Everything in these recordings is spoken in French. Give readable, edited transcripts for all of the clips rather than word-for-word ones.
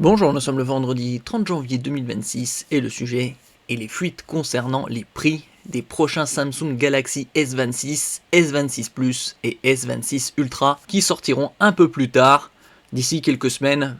Bonjour, nous sommes le vendredi 30 janvier 2026 et le sujet est les fuites concernant les prix des prochains Samsung Galaxy S26, S26 Plus et S26 Ultra qui sortiront un peu plus tard, d'ici quelques semaines,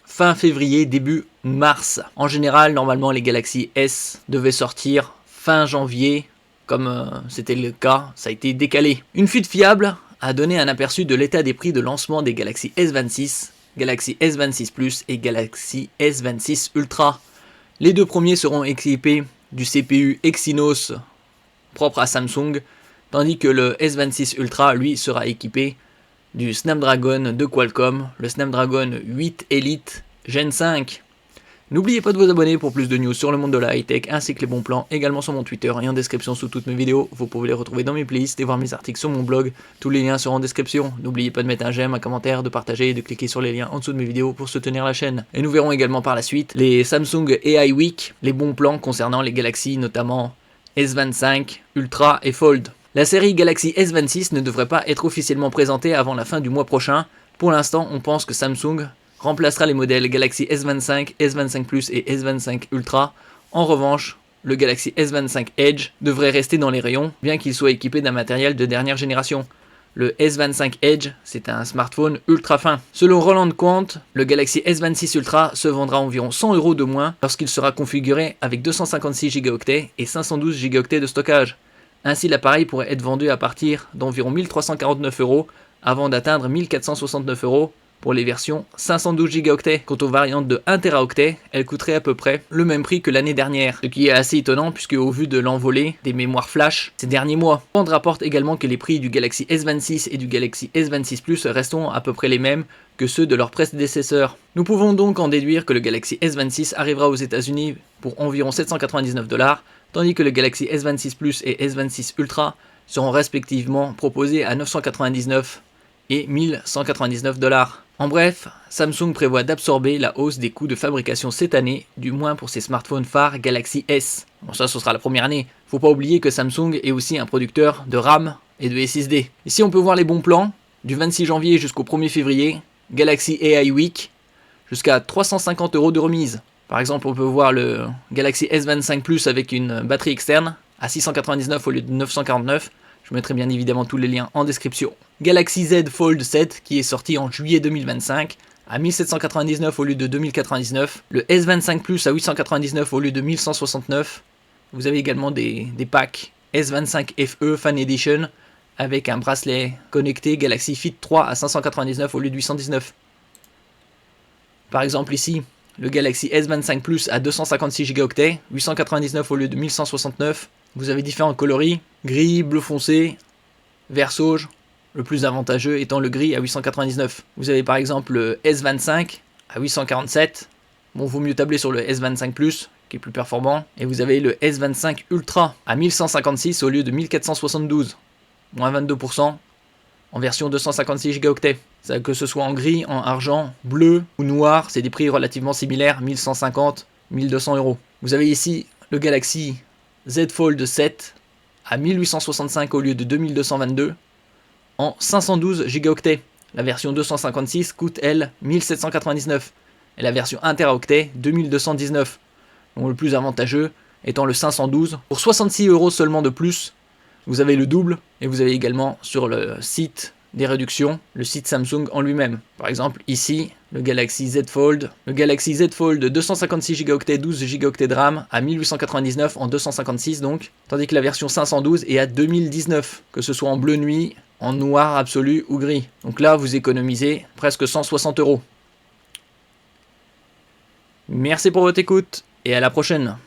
fin février, début mars. En général, normalement les Galaxy S devaient sortir fin janvier, comme c'était le cas, ça a été décalé. Une fuite fiable a donné un aperçu de l'état des prix de lancement des Galaxy S26, Galaxy S26 Plus et Galaxy S26 Ultra. Les deux premiers seront équipés du CPU Exynos propre à Samsung, tandis que le S26 Ultra, lui, sera équipé du Snapdragon de Qualcomm, le Snapdragon 8 Elite Gen 5. N'oubliez pas de vous abonner pour plus de news sur le monde de la high-tech ainsi que les bons plans, également sur mon Twitter et en description sous toutes mes vidéos. Vous pouvez les retrouver dans mes playlists et voir mes articles sur mon blog. Tous les liens seront en description. N'oubliez pas de mettre un j'aime, un commentaire, de partager et de cliquer sur les liens en dessous de mes vidéos pour soutenir la chaîne. Et nous verrons également par la suite les Samsung AI Week, les bons plans concernant les Galaxy, notamment S25, Ultra et Fold. La série Galaxy S26 ne devrait pas être officiellement présentée avant la fin du mois prochain. Pour l'instant, on pense que Samsung remplacera les modèles Galaxy S25, S25 Plus et S25 Ultra. En revanche, le Galaxy S25 Edge devrait rester dans les rayons, bien qu'il soit équipé d'un matériel de dernière génération. Le S25 Edge, c'est un smartphone ultra fin. Selon Roland Quant, le Galaxy S26 Ultra se vendra environ 100 € de moins lorsqu'il sera configuré avec 256 Go et 512 Go de stockage. Ainsi, l'appareil pourrait être vendu à partir d'environ 1349 € avant d'atteindre 1469 € pour les versions 512 Go. Quant aux variantes de 1 Teraoctet, elles coûteraient à peu près le même prix que l'année dernière, ce qui est assez étonnant puisque au vu de l'envolée des mémoires flash ces derniers mois. Quant rapporte également que les prix du Galaxy S26 et du Galaxy S26 Plus resteront à peu près les mêmes que ceux de leurs prédécesseurs. Nous pouvons donc en déduire que le Galaxy S26 arrivera aux États-Unis pour environ 799 $, tandis que le Galaxy S26 Plus et S26 Ultra seront respectivement proposés à 999 et 1199 $. En bref, Samsung prévoit d'absorber la hausse des coûts de fabrication cette année, du moins pour ses smartphones phares Galaxy S. Bon, ça, ce sera la première année. Faut pas oublier que Samsung est aussi un producteur de RAM et de SSD. Ici, on peut voir les bons plans du 26 janvier jusqu'au 1er février, Galaxy AI Week, jusqu'à 350 € de remise. Par exemple, on peut voir le Galaxy S25 Plus avec une batterie externe à 699 au lieu de 949. Je mettrai bien évidemment tous les liens en description. Galaxy Z Fold 7 qui est sorti en juillet 2025 à 1799 au lieu de 2099. Le S25 Plus à 899 au lieu de 1169. Vous avez également des packs S25 FE Fan Edition avec un bracelet connecté Galaxy Fit 3 à 599 au lieu de 819. Par exemple ici, le Galaxy S25 Plus à 256 Go, 899 au lieu de 1169. Vous avez différents coloris, gris, bleu foncé, vert sauge, le plus avantageux étant le gris à 899. Vous avez par exemple le S25 à 847. Bon, vaut mieux tabler sur le S25 Plus, qui est plus performant. Et vous avez le S25 Ultra à 1156 au lieu de 1472, moins 22%, en version 256 Go. Que ce soit en gris, en argent, bleu ou noir, c'est des prix relativement similaires, 1150, 1200 €. Vous avez ici le Galaxy Z Fold 7 à 1865 au lieu de 2222 en 512 Go. La version 256 coûte elle 1799 et la version 1 Teraoctet 2219. Donc le plus avantageux étant le 512 pour 66 € seulement de plus. Vous avez le double et vous avez également sur le site des réductions, le site Samsung en lui-même. Par exemple ici, le Galaxy Z Fold 256 Go, 12 Go de RAM à 1899 en 256 donc, tandis que la version 512 est à 2019, que ce soit en bleu nuit, en noir absolu ou gris. Donc là, vous économisez presque 160 €. Merci pour votre écoute et à la prochaine.